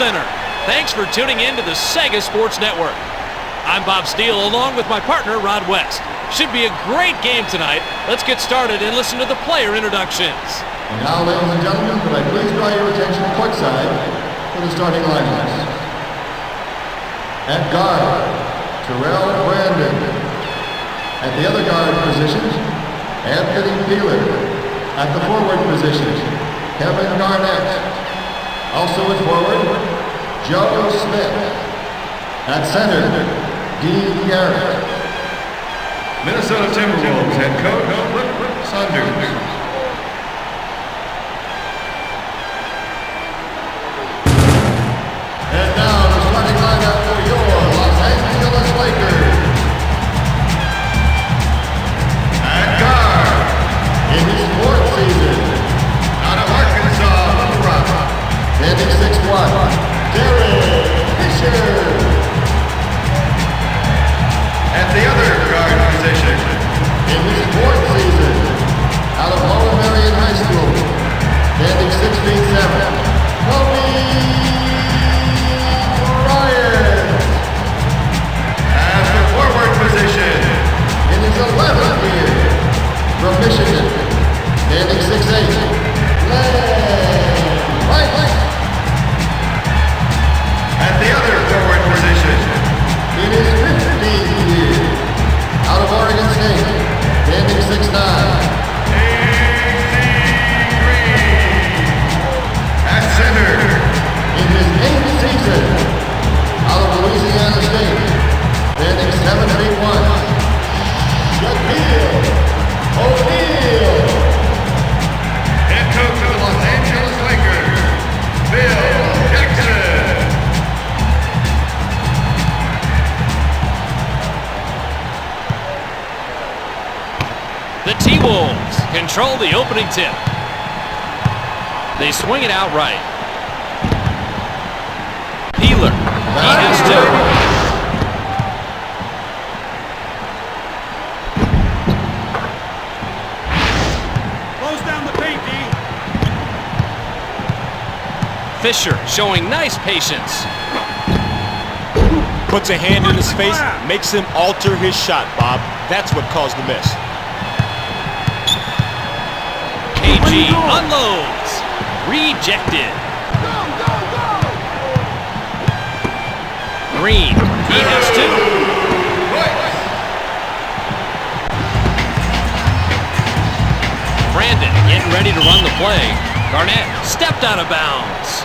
Center. Thanks for tuning in to the Sega Sports Network. I'm Bob Steele along with my partner Rod West. Should be a great game tonight. Let's get started and listen to the player introductions. And now, ladies and gentlemen, could I please draw your attention courtside for the starting lineups. At guard, Terrell Brandon. At the other guard position, Anthony Peeler. At the forward position, Kevin Garnett. Also at forward, Joe Smith. At center, Dean Garrett. Minnesota Timberwolves head coach Flip Saunders. And now the starting lineup for your Los Angeles Lakers. At guard, in his fourth season, out of Arkansas, Little Rock, standing 6'1", Derek Fisher. At the other guard position, in his fourth season, out of Lower Merion High School, standing 6'7", Kobe Bryant. at the forward position, In his 11th year, from Michigan, standing 6'8", Levan. at the other forward position, In his 15th year, out of Oregon State, standing 6'9". at center, In his 8th season, out of Louisiana State, standing 7'1", Shaquille O'Neal. head coach of the Los Angeles Lakers, Bill Jackson. The T-Wolves control the opening tip. They swing it out right. Peeler, he has two. Close down the paint, D. Fisher showing nice patience. Puts a hand in his face, makes him alter his shot, Bob. That's what caused the miss. KG unloads. Rejected. Green, he has two. Brandon getting ready to run the play. Garnett stepped out of bounds.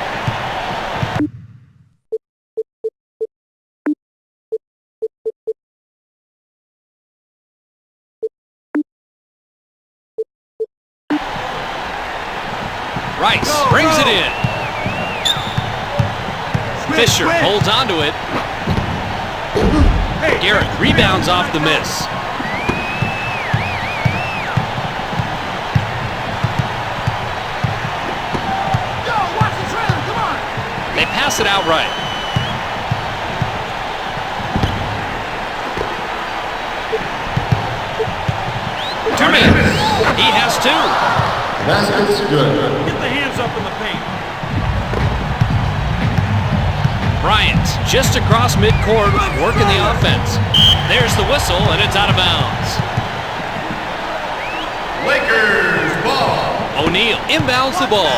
Rice brings it in. Fisher holds onto it. Garrett rebounds off the miss. They pass it out right. Tremendous. He has two. Basket's good. Get the hands up in the paint. Bryant just across midcourt working the offense. There's the whistle and it's out of bounds. Lakers ball. O'Neal inbounds the ball.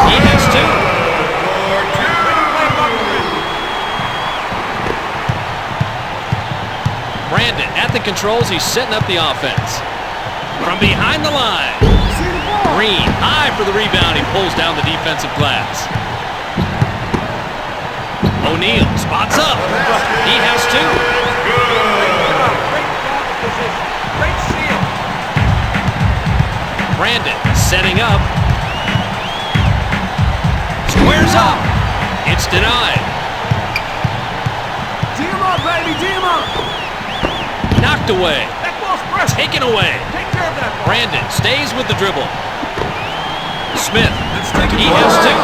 He has two. Brandon at the controls, he's setting up the offense. From behind the line. Green high for the rebound, he pulls down the defensive glass. O'Neal spots up. He has two. Great steal. Brandon setting up. Squares up. It's denied. Tee him up, baby. Tee him up. Knocked away. That ball's pressed. Taken away. Take care of that ball. Brandon stays with the dribble. Smith, take it he forward. has two.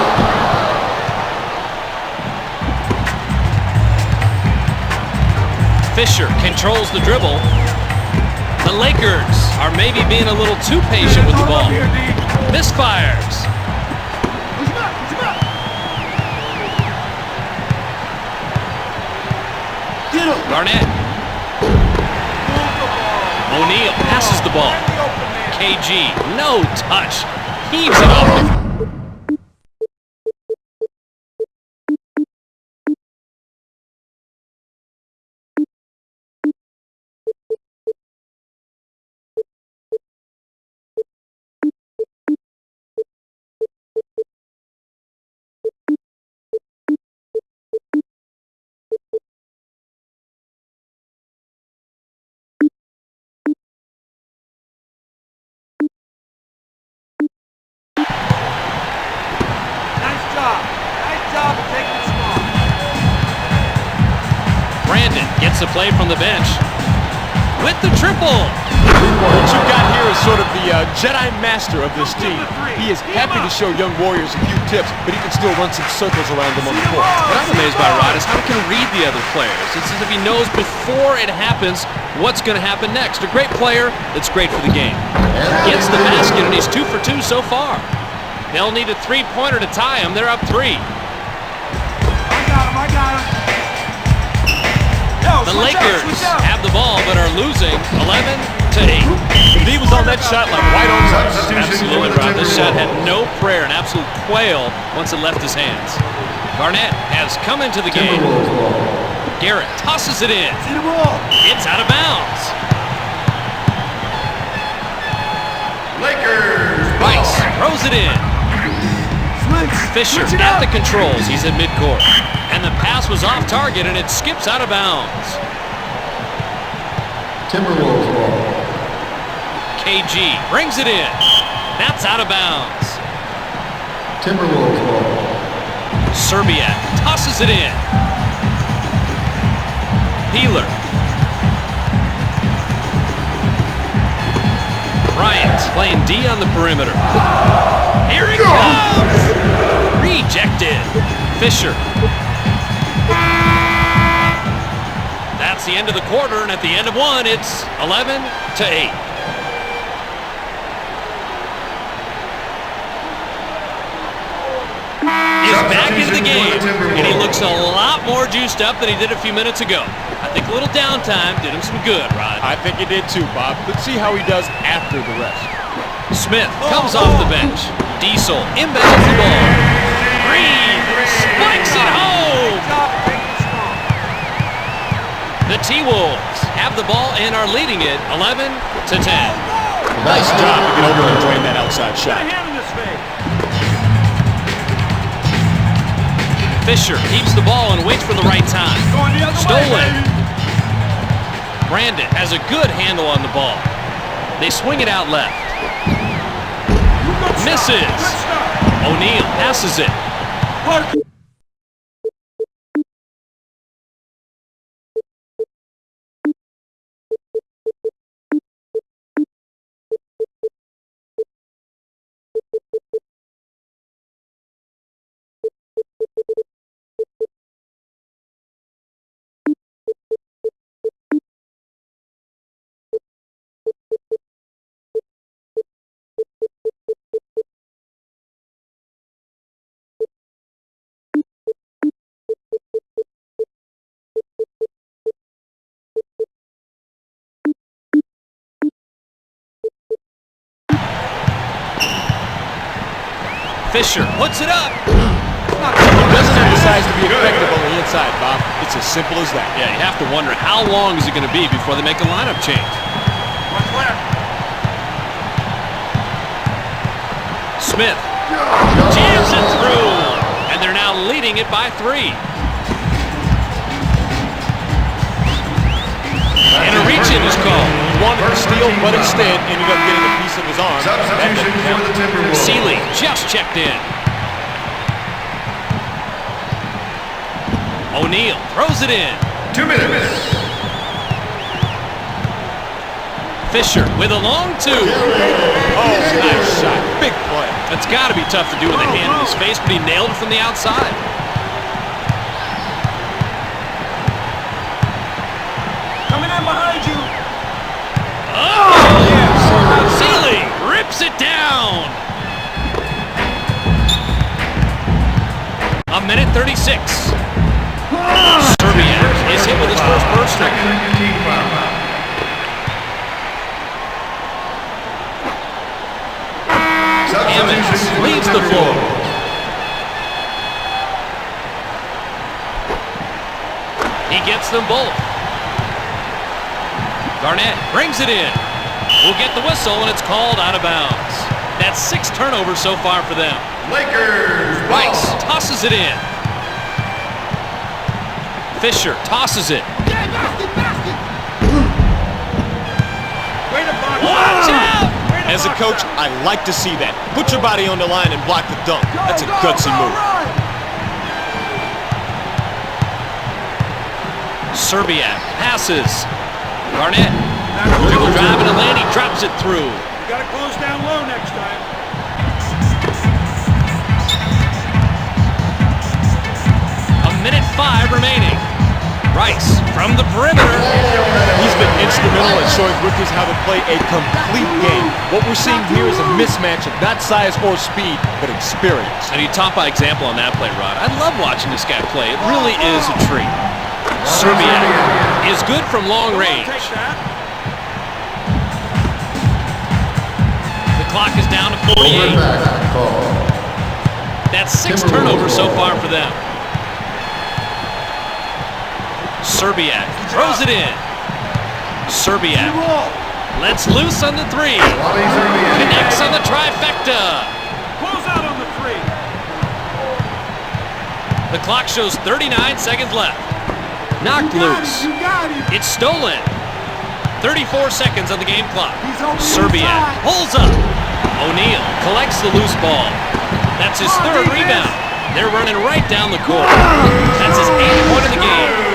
Fisher controls the dribble. The Lakers are maybe being a little too patient with the ball. Misfires. Garnett. O'Neal passes the ball. KG, no touch. Heaves it off. Gets the play from the bench. With the triple. What you got here is sort of the Jedi Master of this team. He is happy to show young warriors a few tips, but he can still run some circles around them on the court. What I'm amazed by, Rod, is how he can read the other players. It's as if he knows before it happens what's going to happen next. A great player that's great for the game. Gets the basket, and he's 2 for 2 so far. They'll need a three-pointer to tie him. They're up 3. I got him. The Lakers have the ball but are losing 11-8. He was on that shot like right on time. Absolutely, Rob. This shot had no prayer, an absolute quail once it left his hands. Garnett has come into the game. Garrett tosses it in. It's out of bounds. Lakers. Rice throws it in. Fisher at the controls. He's at midcourt. And the pass was off target, and it skips out of bounds. Timberwolves ball. KG brings it in. That's out of bounds. Timberwolves ball. Serbiak tosses it in. Peeler. Bryant playing D on the perimeter. Here he comes! Rejected. Fisher. That's the end of the quarter, and at the end of one, it's 11-8. Is back into the game, and he looks a lot more juiced up than he did a few minutes ago. I think a little downtime did him some good, Rod. I think it did too, Bob. Let's see how he does after the rest. Smith Comes off the bench. Diesel inbounds the ball. Green spikes it home. The T-Wolves have the ball and are leading it 11-10. Nice job to get over and drain that outside shot. Fisher keeps the ball and waits for the right time. Stolen. Brandon has a good handle on the ball. They swing it out left. Misses. O'Neal passes it. Fisher puts it up. Doesn't emphasize to be effective on the inside, Bob. It's as simple as that. Yeah, you have to wonder how long is it going to be before they make a lineup change. Smith jams it through, and they're now leading it by 3. And a reach-in is called. He wanted to steal, but instead ended up getting a piece of his arm. Substitution for the Timberwolves. Seeley just checked in. O'Neal throws it in. 2 minutes. Fisher with a long 2. Oh, nice shot. Big play. That's got to be tough to do with a hand in his face, but he nailed it from the outside. Coming in behind you. Oh! Seeley rips it down. A minute 36. Serbiak is hit with his first gets them both. Garnett brings it in. We'll get the whistle, and it's called out of bounds. That's 6 turnovers so far for them. Lakers. Rice tosses it in. Fisher tosses it. Watch out! As a coach, I like to see that. Put your body on the line and block the dunk. That's a gutsy move. Serbiak passes. Garnett. Dribble drive and a lane. He drops it through. You got to close down low next time. A minute 5 remaining. Rice from the perimeter. He's been instrumental in showing rookies how to play a complete game. What we're seeing here is a mismatch of not size or speed, but experience. And he taught by example on that play, Rod. I love watching this guy play. It really is a treat. Serbiak is good from long range. Take that. The clock is down to 48. That's 6 turnovers so far for them. Serbiak throws it in. Serbiak lets loose on the 3. Connects on the trifecta. Close out on the 3. The clock shows 39 seconds left. Knocked loose. It's stolen. 34 seconds on the game clock. Serbiak pulls up. O'Neal collects the loose ball. That's his 3rd rebound. They're running right down the court. That's his 8th point of the game.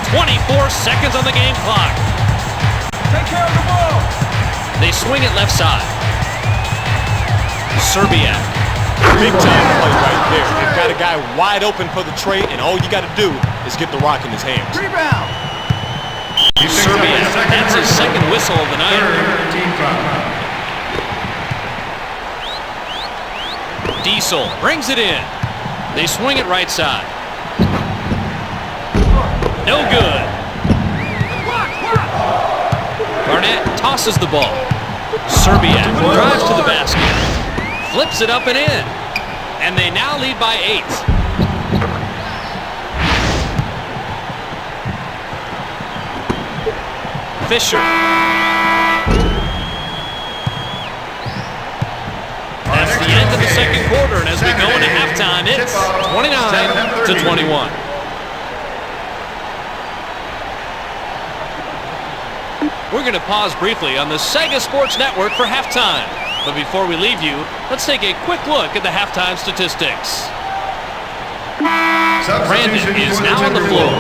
24 seconds on the game clock. Take care of the ball. They swing it left side. Serbiak. Big time play right there. They've got a guy wide open for the tray, and all you got to do is get the rock in his hands. Rebound. Serbiak. That's his 2nd whistle of the night. Team foul. Diesel brings it in. They swing it right side. No good. Garnett tosses the ball. Serbiak drives to the basket. Flips it up and in. And they now lead by 8. Fisher. That's the end of the 2nd quarter, and as we go into halftime, it's 29-21. We're going to pause briefly on the Sega Sports Network for halftime. But before we leave you, let's take a quick look at the halftime statistics. Brandon is now on the floor.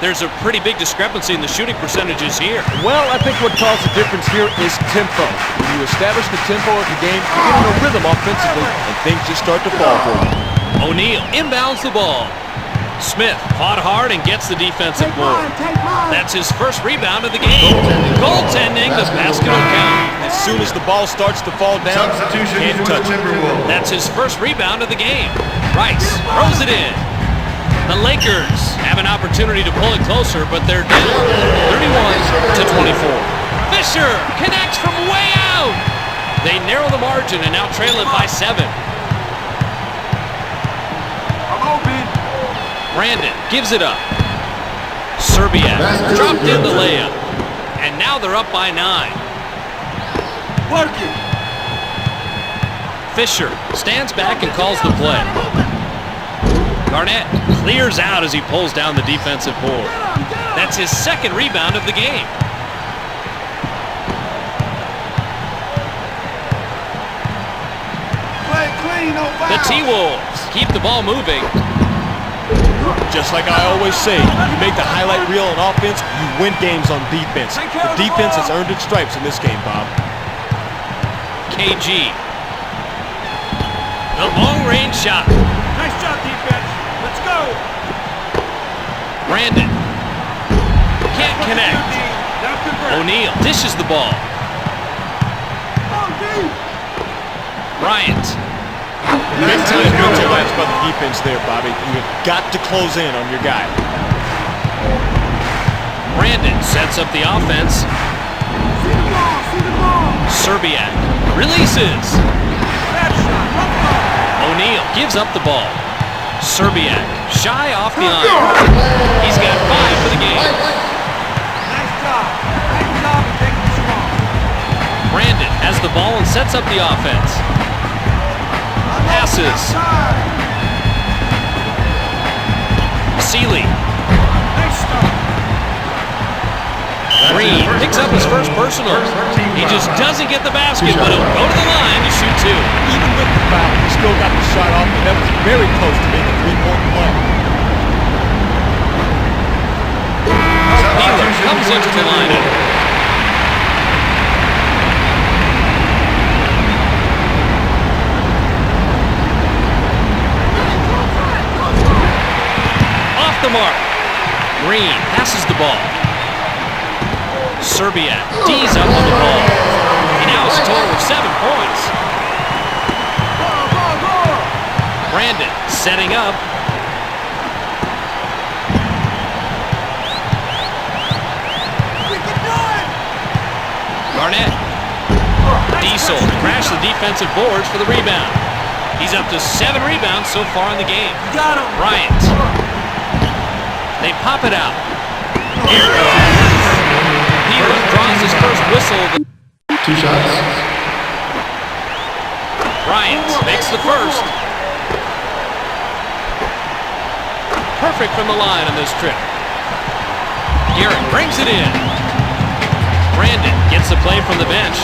There's a pretty big discrepancy in the shooting percentages here. Well, I think what caused the difference here is tempo. When you establish the tempo of the game, you get in a rhythm offensively, and things just start to fall for you. O'Neal inbounds the ball. Smith fought hard and gets the defensive board. That's his 1st rebound of the game. Goaltending, the basket will count. As soon as the ball starts to fall down, Substitution can't for the touch it. Timberwolves. That's his 1st rebound of the game. Rice throws it in. The Lakers have an opportunity to pull it closer, but they're down 31-24. Fisher connects from way out. They narrow the margin and now trail it by 7. I'm open. Brandon gives it up. Serbiak dropped in the layup. And now they're up by 9. Work it. Fisher stands back and calls the play. Garnett clears out as he pulls down the defensive board. That's his 2nd rebound of the game. Play clean. ain't no foul. The T-Wolves keep the ball moving. Just like I always say, you make the highlight reel on offense, you win games on defense. The defense has earned its stripes in this game, Bob. KG. The long-range shot. Nice job, defense. Let's go. Brandon. Can't connect. Now convert. O'Neal dishes the ball. Bryant. Big time neutralized by the defense there, Bobby. You have got to close in on your guy. Brandon sets up the offense. See the ball. See the ball. Serbiak releases. Bad shot. Rough ball. O'Neal gives up the ball. Serbiak shy off the iron. He's got 5 for the game. Nice job. Nice job of taking the strong. Brandon has the ball and sets up the offense. Passes. Seeley. Nice start. Green picks up his first personal. He just doesn't get the basket, but he'll go to the line to shoot 2. Even with the foul, he still got the shot off, and that was very close to being a three-point play. Wheeler comes into the lineup. Off the mark. Green passes the ball. Serbiak D's up on the ball. He now has a total of 7 points. Brandon setting up. Garnett. Diesel crashed the defensive boards for the rebound. He's up to 7 rebounds so far in the game. Got him. Bryant. They pop it out. Here it goes. Peeler draws his first whistle. 2 shots. Bryant makes the first. Perfect from the line on this trip. Garrett brings it in. Brandon gets the play from the bench.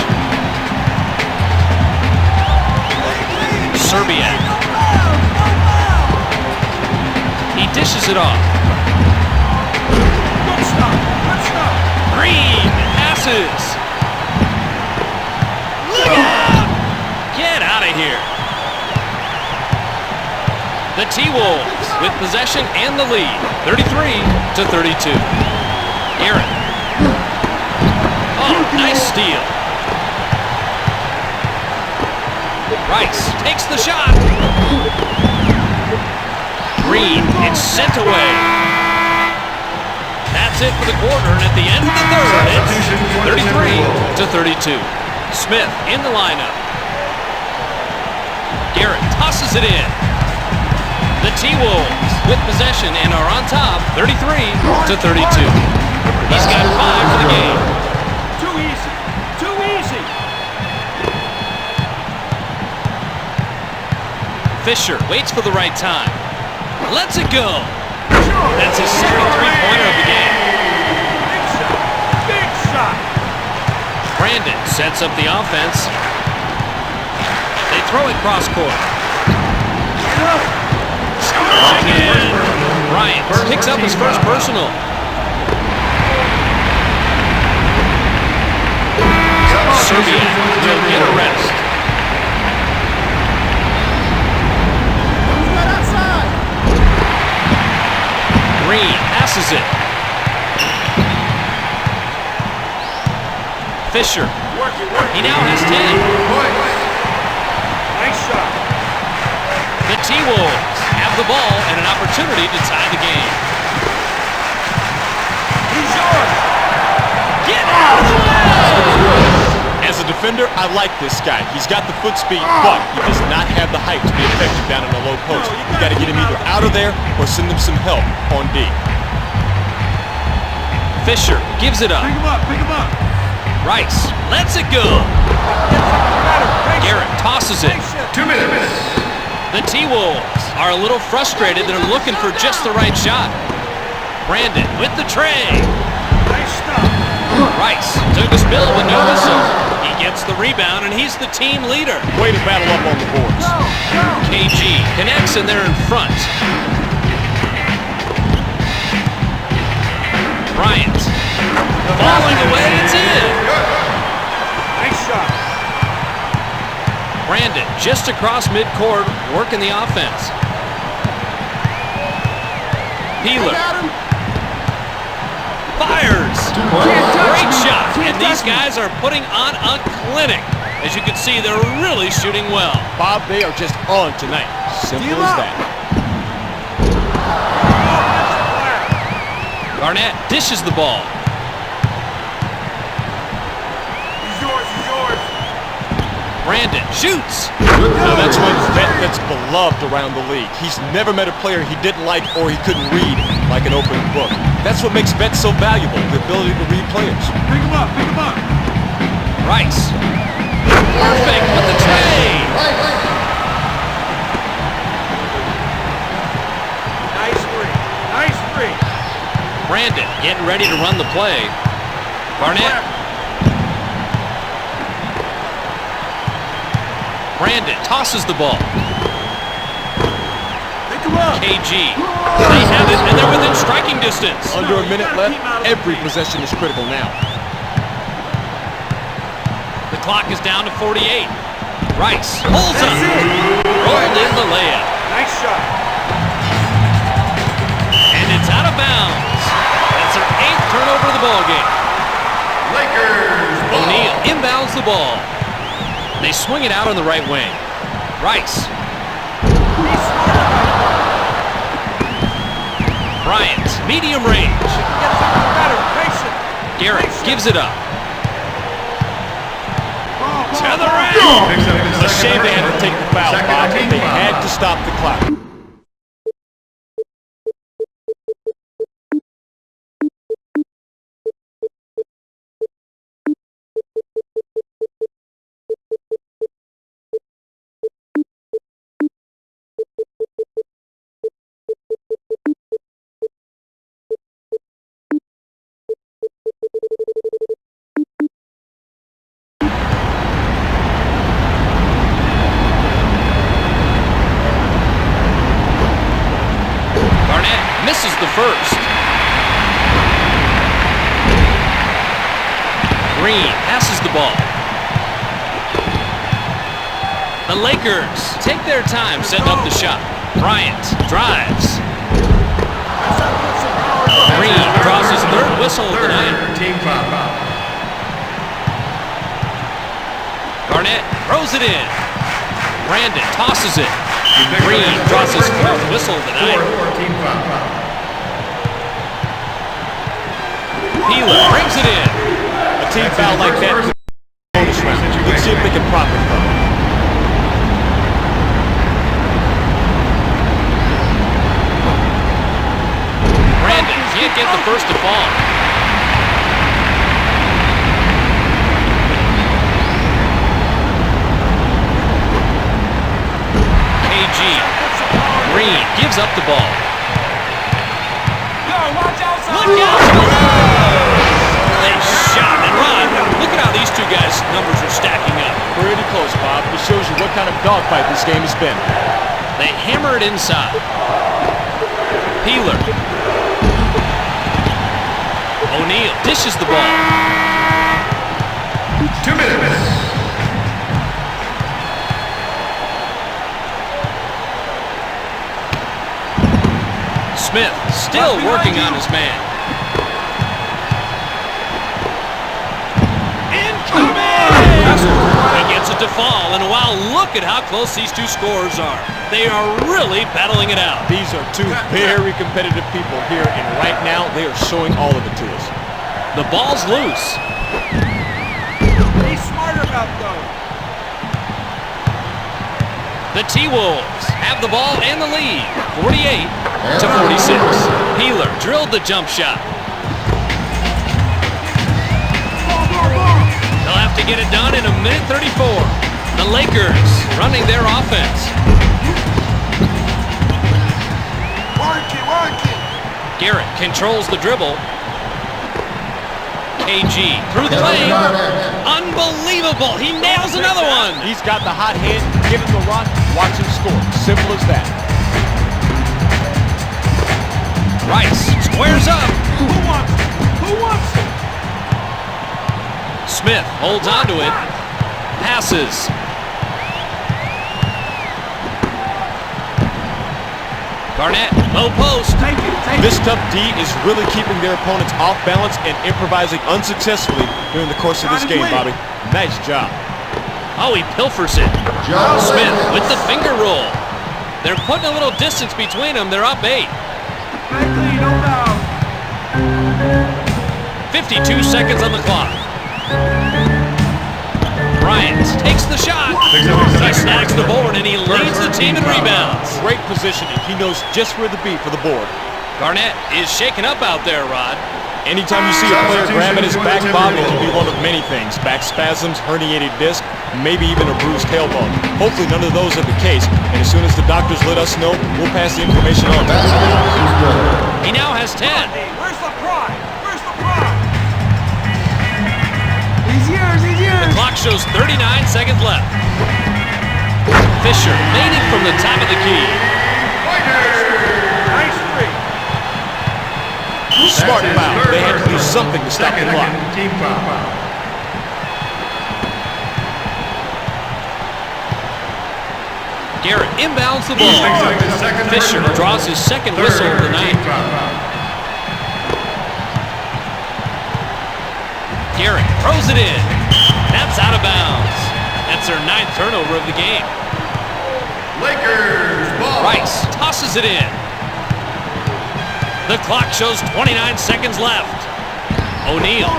Serbiak. He dishes it off. Good stop. Good stop. Green passes. Get out of here. The T-Wolves with possession and the lead, 33-32. Aaron. Oh, nice steal. Rice takes the shot. Green, it's sent away. That's it for the quarter, and at the end of the third, it's 33-32. Smith in the lineup. Garrett tosses it in. The T-Wolves with possession and are on top, 33-32. He's got 5 for the game. Too easy. Too easy. Fisher waits for the right time. Lets it go. That's his second three-pointer of the game. Big shot. Big shot. Brandon sets up the offense. They throw it cross court. Again. Bryant picks up his first personal. Serbia will get a rest. Green passes it. Fisher. He now has 10. Nice shot. The T-Wolves have the ball and an opportunity to tie the game. He's yours. Get out of the way! As a defender, I like this guy. He's got the foot speed, but he does not have the height to be effective down in the low post. You got to get him either out of there or send him some help on D. Fisher gives it up. Pick him up. Pick him up. Rice lets it go. Garrett tosses it. 2 minutes. The T-Wolves are a little frustrated. They're looking for just the right shot. Brandon with the tray. Nice stuff. Rice took a spill with no whistle. He gets the rebound, and he's the team leader. Way to battle up on the boards. KG connects, and they're in front. Bryant. Falling away, it's in. Nice shot. Brandon just across midcourt, working the offense. Peeler. Fires. Great shot. And these guys are putting on a clinic. As you can see, they're really shooting well. Bob, they are just on tonight. Simple as that. Garnett dishes the ball. He's yours, he's yours. Brandon shoots. Now that's one vet that's beloved around the league. He's never met a player he didn't like or he couldn't read like an open book. That's what makes vets so valuable, the ability to read players. Pick him up, pick him up. Rice. Perfect with the trade. Nice three, nice three. Brandon getting ready to run the play. Garnett. Brandon tosses the ball. Pick him up. KG. They have it, and they're within striking distance. Under a minute left, every possession is critical now. The clock is down to 48. Rice pulls up. Rolled in the layup. Nice shot. And it's out of bounds. That's their 8th turnover of the ball game. Lakers. O'Neal inbounds the ball. They swing it out on the right wing. Rice. Bryant, medium range. Garrett gives it up. To the rim. A shame they had to take the foul, Bob, but they had to stop the clock. Misses the first. Green passes the ball. The Lakers take their time setting up the shot. Bryant drives. Green draws his third whistle of the night. Team foul. Garnett throws it in. Brandon tosses it. Green draws his fourth whistle of the night. Team foul. Peeler brings it in. A team foul like that, bonus round. Let's see if they can profit from it. Brandon can't get the first to fall. KG. Green gives up the ball. Look out below! They shot and run. Look at how these two guys' numbers are stacking up. Pretty close, Bob. It shows you what kind of dogfight this game has been. They hammer it inside. Peeler. O'Neal dishes the ball. 2 minutes. Smith still working on his man. Incoming! He gets it to fall, and wow, look at how close these two scorers are. They are really battling it out. These are two very competitive people here, and right now they are showing all of it to us. The ball's loose. Be smarter about those. The T-Wolves have the ball and the lead, 48-46. Peeler drilled the jump shot. They'll have to get it done in a minute 34. The Lakers running their offense. Work it, work it. Garrett controls the dribble. KG through the lane. Unbelievable. He nails another one. He's got the hot hand. Give him the rock. Watch him score. Simple as that. Rice squares up. Who wants it? Smith holds on to it. Passes. Garnett, low post. Take it. This tough D is really keeping their opponents off balance and improvising unsuccessfully during the course of this game, Bobby. Nice job. Oh, he pilfers it. Smith with the finger roll. They're putting a little distance between them. They're up 8. 52 seconds on the clock. Bryant takes the shot. He snags the board and he leads the team in rebounds. Great positioning. He knows just where to be for the board. Garnett is shaken up out there, Rod. Anytime you see a player grab at his back, Bob, it can be one of many things. Back spasms, herniated disc, maybe even a bruised tailbone. Hopefully none of those are the case. And as soon as the doctors let us know, we'll pass the information on. He now has 10. Where's the pride? Where's the pride? He's yours. The clock shows 39 seconds left. Fisher leading from the top of the key. Nice three. Smart foul. They had to do something to stop the clock. Team foul. Garrett inbounds the ball. Fisher draws his second whistle of the night. Garrett throws it in. That's out of bounds. That's their 9th turnover of the game. Lakers ball. Rice tosses it in. The clock shows 29 seconds left. O'Neal.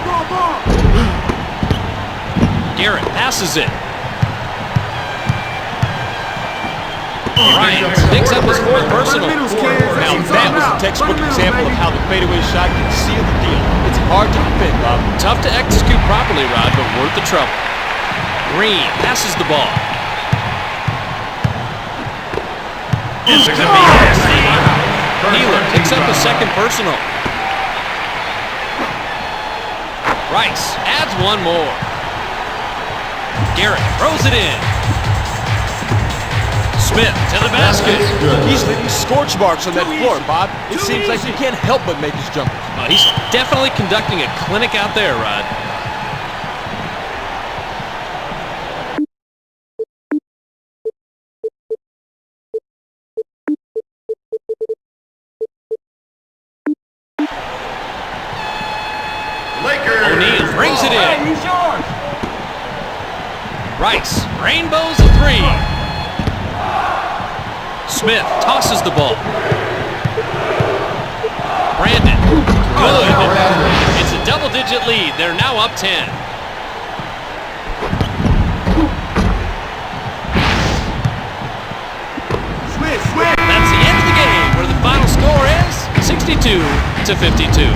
Garrett passes it. Bryant picks up his 4th personal. Now that was a textbook example of how the fadeaway shot can seal the deal. It's hard to defend, Bob. Tough to execute properly, Rod, but worth the trouble. Green passes the ball. This could be nasty. Healer picks up a 2nd personal. Rice adds 1 more. Garrett throws it in. Smith to the basket. He's leaving scorch marks on that floor, Bob. It seems like he can't help but make his jumpers. He's definitely conducting a clinic out there, Rod. O'Neal brings it in. He's yours. Rice rainbows a 3. Smith tosses the ball. Brandon, good. It's a double-digit lead. They're now up 10. Smith. That's the end of the game, where the final score is 62-52.